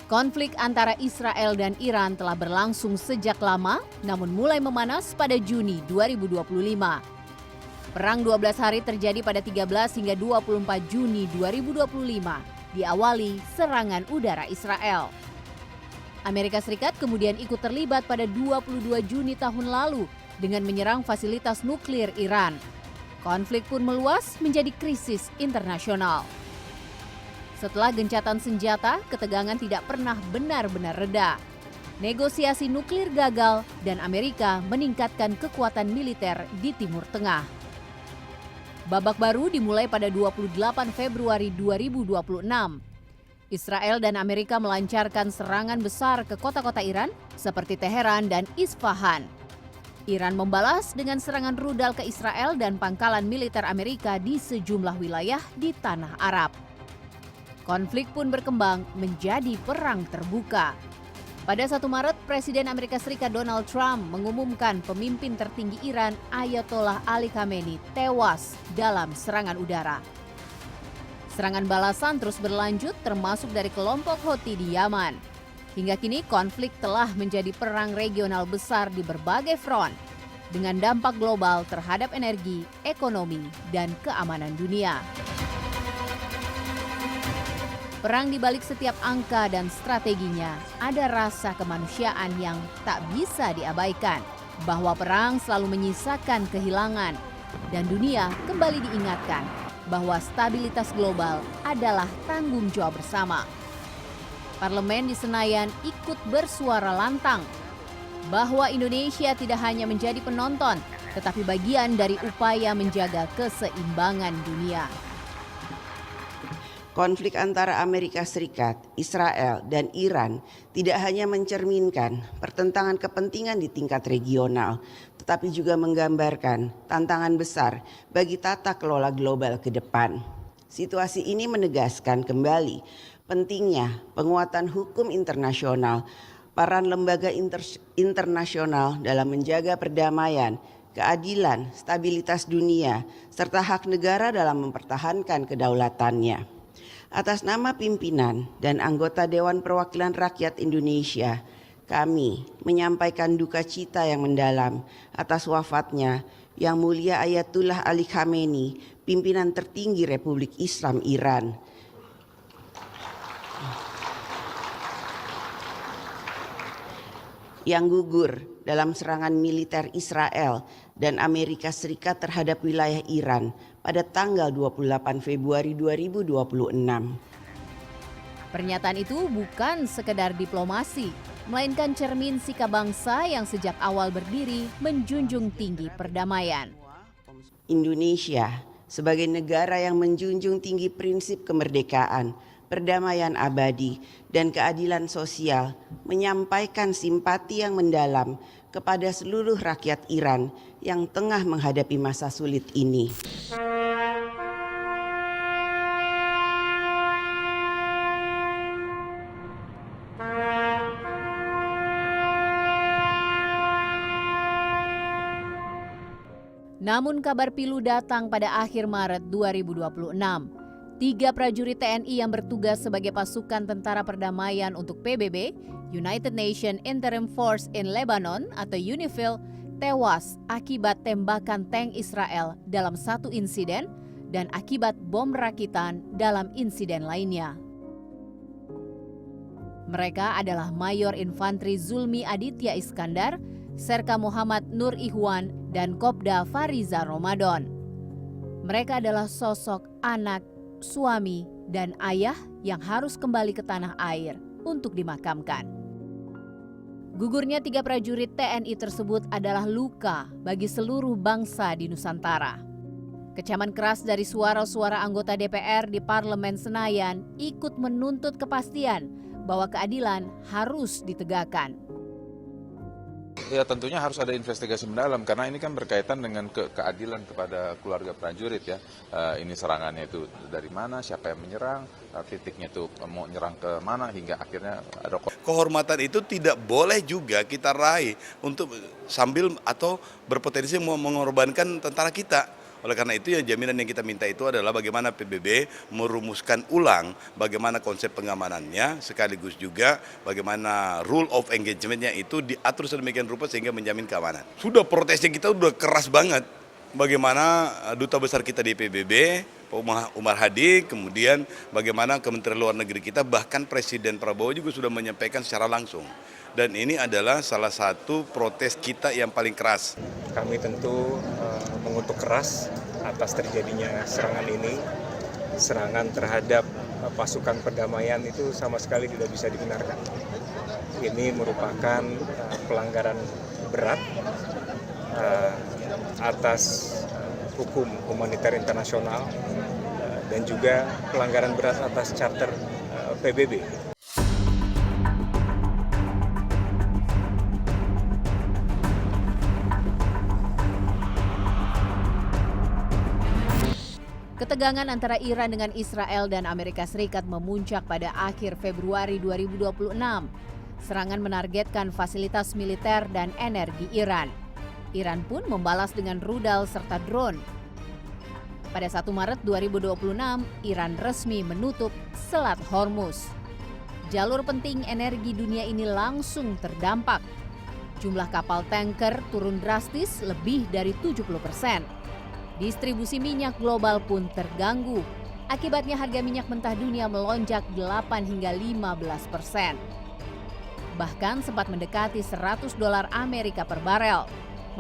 Konflik antara Israel dan Iran telah berlangsung sejak lama, namun mulai memanas pada Juni 2025. Perang 12 hari terjadi pada 13 hingga 24 Juni 2025, diawali serangan udara Israel. Amerika Serikat kemudian ikut terlibat pada 22 Juni tahun lalu dengan menyerang fasilitas nuklir Iran. Konflik pun meluas menjadi krisis internasional. Setelah gencatan senjata, ketegangan tidak pernah benar-benar reda. Negosiasi nuklir gagal dan Amerika meningkatkan kekuatan militer di Timur Tengah. Babak baru dimulai pada 28 Februari 2026. Israel dan Amerika melancarkan serangan besar ke kota-kota Iran seperti Teheran dan Isfahan. Iran membalas dengan serangan rudal ke Israel dan pangkalan militer Amerika di sejumlah wilayah di Tanah Arab. Konflik pun berkembang menjadi perang terbuka. Pada 1 Maret, Presiden Amerika Serikat Donald Trump mengumumkan pemimpin tertinggi Iran Ayatollah Ali Khamenei tewas dalam serangan udara. Serangan balasan terus berlanjut termasuk dari kelompok Houthi di Yaman. Hingga kini konflik telah menjadi perang regional besar di berbagai front dengan dampak global terhadap energi, ekonomi, dan keamanan dunia. Perang di balik setiap angka dan strateginya, ada rasa kemanusiaan yang tak bisa diabaikan, bahwa perang selalu menyisakan kehilangan, dan dunia kembali diingatkan bahwa stabilitas global adalah tanggung jawab bersama. Parlemen di Senayan ikut bersuara lantang bahwa Indonesia tidak hanya menjadi penonton, tetapi bagian dari upaya menjaga keseimbangan dunia. Konflik antara Amerika Serikat, Israel, dan Iran tidak hanya mencerminkan pertentangan kepentingan di tingkat regional, tetapi juga menggambarkan tantangan besar bagi tata kelola global ke depan. Situasi ini menegaskan kembali pentingnya penguatan hukum internasional, peran lembaga internasional dalam menjaga perdamaian, keadilan, stabilitas dunia, serta hak negara dalam mempertahankan kedaulatannya. Atas nama pimpinan dan anggota Dewan Perwakilan Rakyat Indonesia, kami menyampaikan duka cita yang mendalam atas wafatnya Yang Mulia Ayatullah Ali Khamenei, pimpinan tertinggi Republik Islam Iran. Yang gugur dalam serangan militer Israel dan Amerika Serikat terhadap wilayah Iran pada tanggal 28 Februari 2026. Pernyataan itu bukan sekedar diplomasi, melainkan cermin sikap bangsa yang sejak awal berdiri menjunjung tinggi perdamaian. Indonesia sebagai negara yang menjunjung tinggi prinsip kemerdekaan, perdamaian abadi, dan keadilan sosial, menyampaikan simpati yang mendalam kepada seluruh rakyat Iran yang tengah menghadapi masa sulit ini. Namun kabar pilu datang pada akhir Maret 2026. 3 prajurit TNI yang bertugas sebagai pasukan tentara perdamaian untuk PBB, United Nations Interim Force in Lebanon atau UNIFIL, tewas akibat tembakan tank Israel dalam satu insiden dan akibat bom rakitan dalam insiden lainnya. Mereka adalah Mayor Infantri Zulmi Aditya Iskandar, Serka Muhammad Nur Ihwan, dan Kopda Fariza Ramadan. Mereka adalah sosok anak, suami, dan ayah yang harus kembali ke tanah air untuk dimakamkan. Gugurnya 3 prajurit TNI tersebut adalah luka bagi seluruh bangsa di Nusantara. Kecaman keras dari suara-suara anggota DPR di Parlemen Senayan ikut menuntut kepastian bahwa keadilan harus ditegakkan. Ya tentunya harus ada investigasi mendalam karena ini kan berkaitan dengan keadilan kepada keluarga prajurit ya. Ini serangannya itu dari mana, siapa yang menyerang, titiknya itu mau nyerang ke mana hingga akhirnya ada kehormatan itu tidak boleh juga kita raih untuk sambil atau berpotensi mengorbankan tentara kita. Oleh karena itu, yang jaminan yang kita minta itu adalah bagaimana PBB merumuskan ulang bagaimana konsep pengamanannya, sekaligus juga bagaimana rule of engagement-nya itu diatur sedemikian rupa sehingga menjamin keamanan. Sudah protesnya kita udah keras banget. Bagaimana duta besar kita di PBB, Pak Umar Hadi, kemudian bagaimana Kementerian Luar Negeri kita, bahkan Presiden Prabowo juga sudah menyampaikan secara langsung. Dan ini adalah salah satu protes kita yang paling keras. Kami tentu mengutuk keras atas terjadinya serangan ini. Serangan terhadap pasukan perdamaian itu sama sekali tidak bisa dibenarkan. Ini merupakan pelanggaran berat atas hukum humaniter internasional dan juga pelanggaran berat atas charter PBB. Ketegangan antara Iran dengan Israel dan Amerika Serikat memuncak pada akhir Februari 2026. Serangan menargetkan fasilitas militer dan energi Iran. Iran pun membalas dengan rudal serta drone. Pada 1 Maret 2026, Iran resmi menutup Selat Hormuz. Jalur penting energi dunia ini langsung terdampak. Jumlah kapal tanker turun drastis lebih dari 70%. Distribusi minyak global pun terganggu. Akibatnya harga minyak mentah dunia melonjak 8 hingga 15%. Bahkan sempat mendekati $100 Amerika per barel.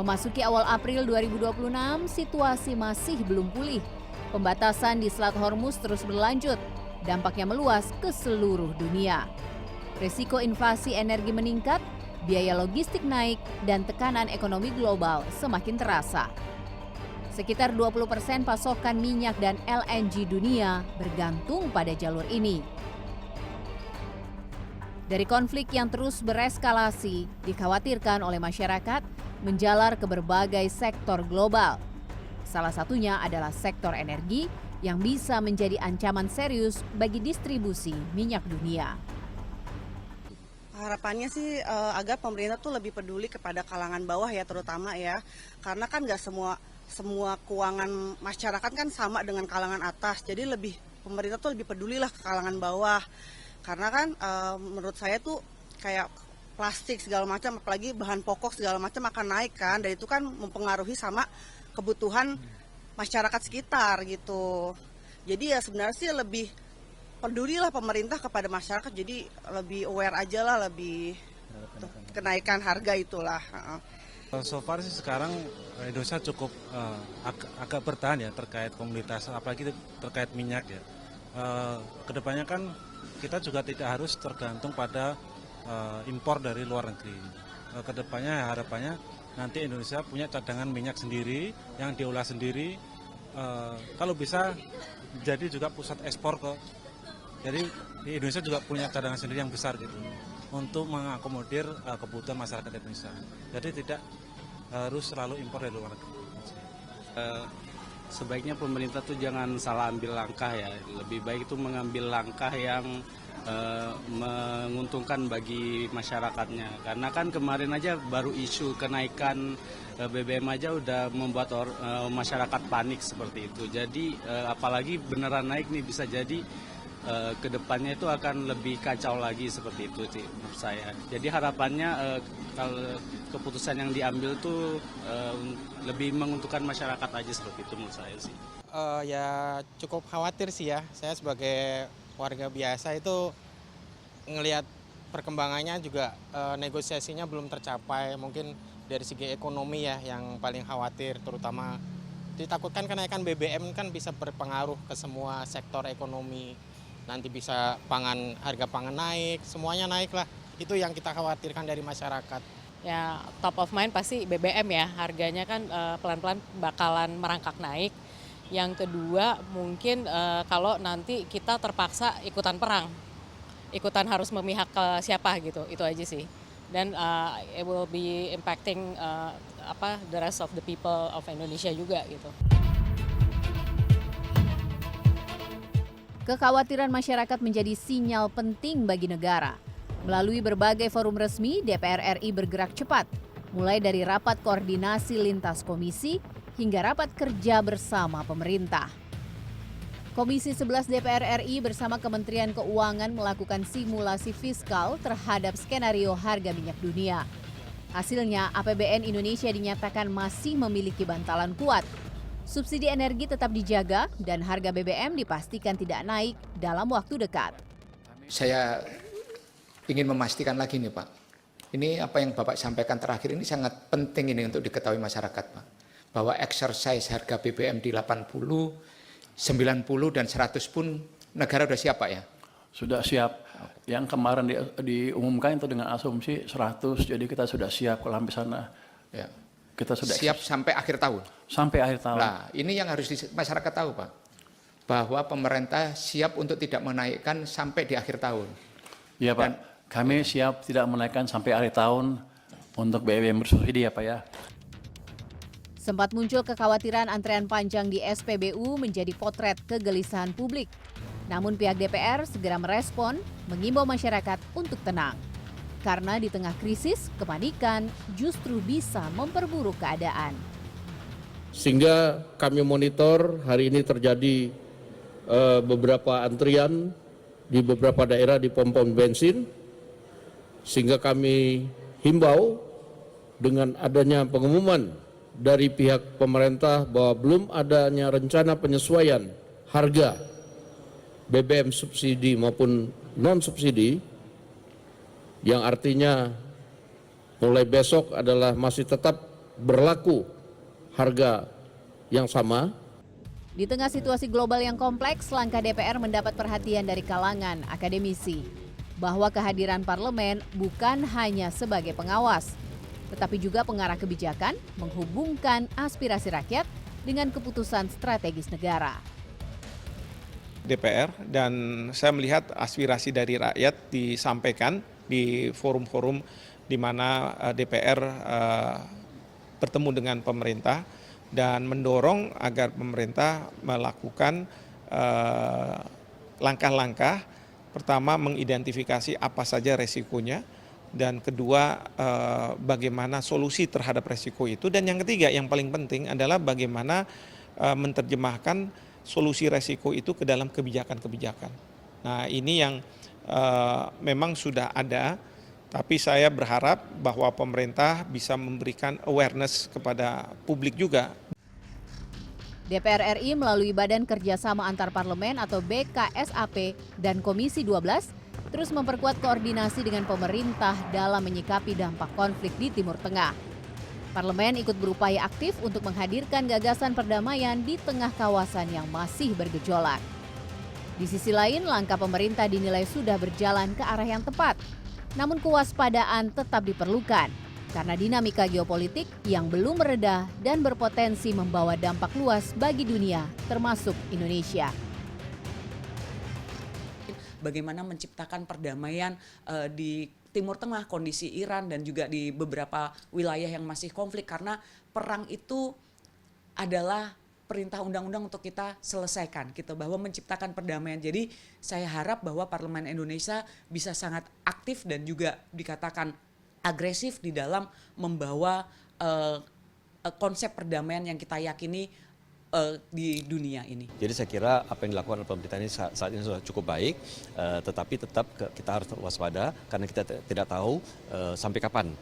Memasuki awal April 2026, situasi masih belum pulih. Pembatasan di Selat Hormuz terus berlanjut. Dampaknya meluas ke seluruh dunia. Risiko inflasi energi meningkat, biaya logistik naik, dan tekanan ekonomi global semakin terasa. Sekitar 20% pasokan minyak dan LNG dunia bergantung pada jalur ini. Dari konflik yang terus bereskalasi, dikhawatirkan oleh masyarakat menjalar ke berbagai sektor global. Salah satunya adalah sektor energi yang bisa menjadi ancaman serius bagi distribusi minyak dunia. Harapannya sih agar pemerintah tuh lebih peduli kepada kalangan bawah ya, terutama ya, karena kan nggak semua keuangan masyarakat kan sama dengan kalangan atas, jadi pemerintah tuh lebih pedulilah ke kalangan bawah, karena kan menurut saya tuh kayak plastik segala macam, apalagi bahan pokok segala macam akan naik kan, dan itu kan mempengaruhi sama kebutuhan masyarakat sekitar gitu. Jadi ya sebenarnya sih lebih pedulilah pemerintah kepada masyarakat, jadi lebih aware aja lah, lebih kenaikan harga itulah. So far sih sekarang Indonesia cukup agak bertahan ya terkait komoditas, apalagi terkait minyak ya. Kedepannya kan kita juga tidak harus tergantung pada impor dari luar negeri. Kedepannya harapannya nanti Indonesia punya cadangan minyak sendiri yang diolah sendiri. Kalau bisa jadi juga pusat ekspor jadi di Indonesia juga punya cadangan sendiri yang besar gitu untuk mengakomodir kebutuhan masyarakat Indonesia. Jadi tidak harus selalu impor dari luar negeri. Sebaiknya pemerintah tuh jangan salah ambil langkah ya. Lebih baik itu mengambil langkah yang menguntungkan bagi masyarakatnya. Karena kan kemarin aja baru isu kenaikan BBM aja udah membuat masyarakat panik seperti itu. Jadi apalagi beneran naik nih, bisa jadi kedepannya itu akan lebih kacau lagi seperti itu sih menurut saya. Jadi harapannya kalau keputusan yang diambil tuh lebih menguntungkan masyarakat aja seperti itu menurut saya sih. Ya cukup khawatir sih ya. Saya sebagai warga biasa itu ngelihat perkembangannya juga negosiasinya belum tercapai. Mungkin dari segi ekonomi ya yang paling khawatir, terutama ditakutkan kenaikan BBM kan bisa berpengaruh ke semua sektor ekonomi. Nanti bisa harga pangan naik, semuanya naik lah. Itu yang kita khawatirkan dari masyarakat. Ya top of mind pasti BBM ya, harganya kan pelan-pelan bakalan merangkak naik. Yang kedua mungkin kalau nanti kita terpaksa ikutan perang, ikutan harus memihak ke siapa gitu, itu aja sih. Dan it will be impacting the rest of the people of Indonesia juga gitu. Kekhawatiran masyarakat menjadi sinyal penting bagi negara. Melalui berbagai forum resmi, DPR RI bergerak cepat, mulai dari rapat koordinasi lintas komisi hingga rapat kerja bersama pemerintah. Komisi 11 DPR RI bersama Kementerian Keuangan melakukan simulasi fiskal terhadap skenario harga minyak dunia. Hasilnya, APBN Indonesia dinyatakan masih memiliki bantalan kuat. Subsidi energi tetap dijaga dan harga BBM dipastikan tidak naik dalam waktu dekat. Saya ingin memastikan lagi nih Pak, ini apa yang Bapak sampaikan terakhir ini sangat penting ini untuk diketahui masyarakat Pak. Bahwa exercise harga BBM di 80, 90 dan 100 pun negara sudah siap Pak ya? Sudah siap. Yang kemarin diumumkan itu dengan asumsi 100, jadi kita sudah siap kalau sampai sana. Ya. Kita sudah siap sampai akhir tahun? Sampai akhir tahun. Nah ini yang harus masyarakat tahu Pak. Bahwa pemerintah siap untuk tidak menaikkan sampai di akhir tahun. Iya Pak, kami siap tidak menaikkan sampai akhir tahun untuk BBM bersubsidi ya Pak ya. Sempat muncul kekhawatiran antrean panjang di SPBU menjadi potret kegelisahan publik. Namun pihak DPR segera merespon, mengimbau masyarakat untuk tenang. Karena di tengah krisis, kepanikan justru bisa memperburuk keadaan. Sehingga kami monitor hari ini terjadi beberapa antrian di beberapa daerah di pom-pom bensin. Sehingga kami himbau dengan adanya pengumuman dari pihak pemerintah bahwa belum adanya rencana penyesuaian harga BBM subsidi maupun non-subsidi, yang artinya mulai besok adalah masih tetap berlaku harga yang sama. Di tengah situasi global yang kompleks, langkah DPR mendapat perhatian dari kalangan akademisi bahwa kehadiran parlemen bukan hanya sebagai pengawas, tetapi juga pengarah kebijakan menghubungkan aspirasi rakyat dengan keputusan strategis negara. DPR dan saya melihat aspirasi dari rakyat disampaikan di forum-forum di mana DPR bertemu dengan pemerintah dan mendorong agar pemerintah melakukan langkah-langkah, pertama mengidentifikasi apa saja resikonya, dan kedua bagaimana solusi terhadap resiko itu, dan yang ketiga yang paling penting adalah bagaimana menerjemahkan solusi resiko itu ke dalam kebijakan-kebijakan. Nah ini yang memang sudah ada, tapi saya berharap bahwa pemerintah bisa memberikan awareness kepada publik juga. DPR RI melalui Badan Kerjasama Antar Parlemen atau BKSAP dan Komisi 12 terus memperkuat koordinasi dengan pemerintah dalam menyikapi dampak konflik di Timur Tengah. Parlemen ikut berupaya aktif untuk menghadirkan gagasan perdamaian di tengah kawasan yang masih bergejolak. Di sisi lain, langkah pemerintah dinilai sudah berjalan ke arah yang tepat. Namun kewaspadaan tetap diperlukan karena dinamika geopolitik yang belum mereda dan berpotensi membawa dampak luas bagi dunia, termasuk Indonesia. Bagaimana menciptakan perdamaian di Timur Tengah, kondisi Iran dan juga di beberapa wilayah yang masih konflik, karena perang itu adalah perintah undang-undang untuk kita selesaikan gitu, bahwa menciptakan perdamaian. Jadi saya harap bahwa Parlemen Indonesia bisa sangat aktif dan juga dikatakan agresif di dalam membawa konsep perdamaian yang kita yakini di dunia ini. Jadi saya kira apa yang dilakukan oleh pemerintah ini saat ini sudah cukup baik, tetapi tetap kita harus waspada karena kita tidak tahu sampai kapan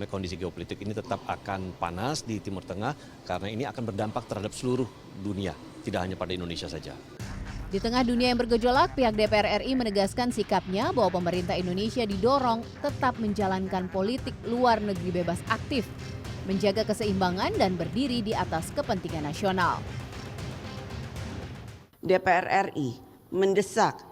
kondisi geopolitik ini tetap akan panas di Timur Tengah, karena ini akan berdampak terhadap seluruh dunia, tidak hanya pada Indonesia saja. Di tengah dunia yang bergejolak, pihak DPR RI menegaskan sikapnya bahwa pemerintah Indonesia didorong tetap menjalankan politik luar negeri bebas aktif, menjaga keseimbangan dan berdiri di atas kepentingan nasional. DPR RI mendesak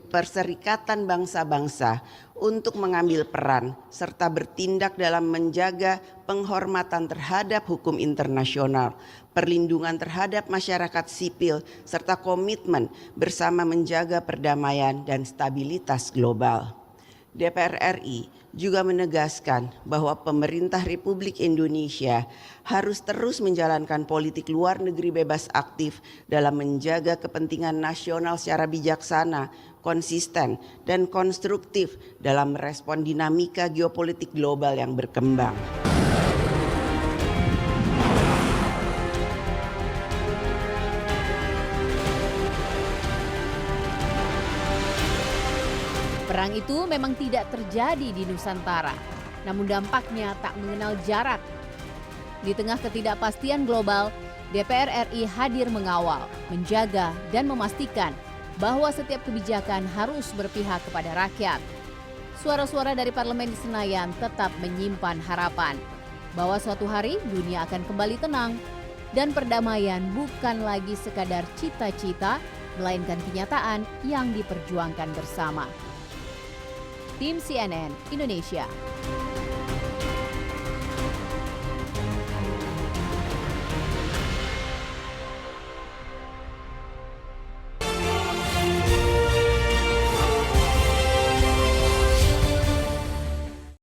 Perserikatan Bangsa-Bangsa untuk mengambil peran serta bertindak dalam menjaga penghormatan terhadap hukum internasional, perlindungan terhadap masyarakat sipil, serta komitmen bersama menjaga perdamaian dan stabilitas global. DPR RI juga menegaskan bahwa pemerintah Republik Indonesia harus terus menjalankan politik luar negeri bebas aktif dalam menjaga kepentingan nasional secara bijaksana, konsisten, dan konstruktif dalam merespon dinamika geopolitik global yang berkembang. Perang itu memang tidak terjadi di Nusantara, namun dampaknya tak mengenal jarak. Di tengah ketidakpastian global, DPR RI hadir mengawal, menjaga, dan memastikan bahwa setiap kebijakan harus berpihak kepada rakyat. Suara-suara dari parlemen di Senayan tetap menyimpan harapan bahwa suatu hari dunia akan kembali tenang dan perdamaian bukan lagi sekadar cita-cita, melainkan kenyataan yang diperjuangkan bersama. Tim CNN Indonesia.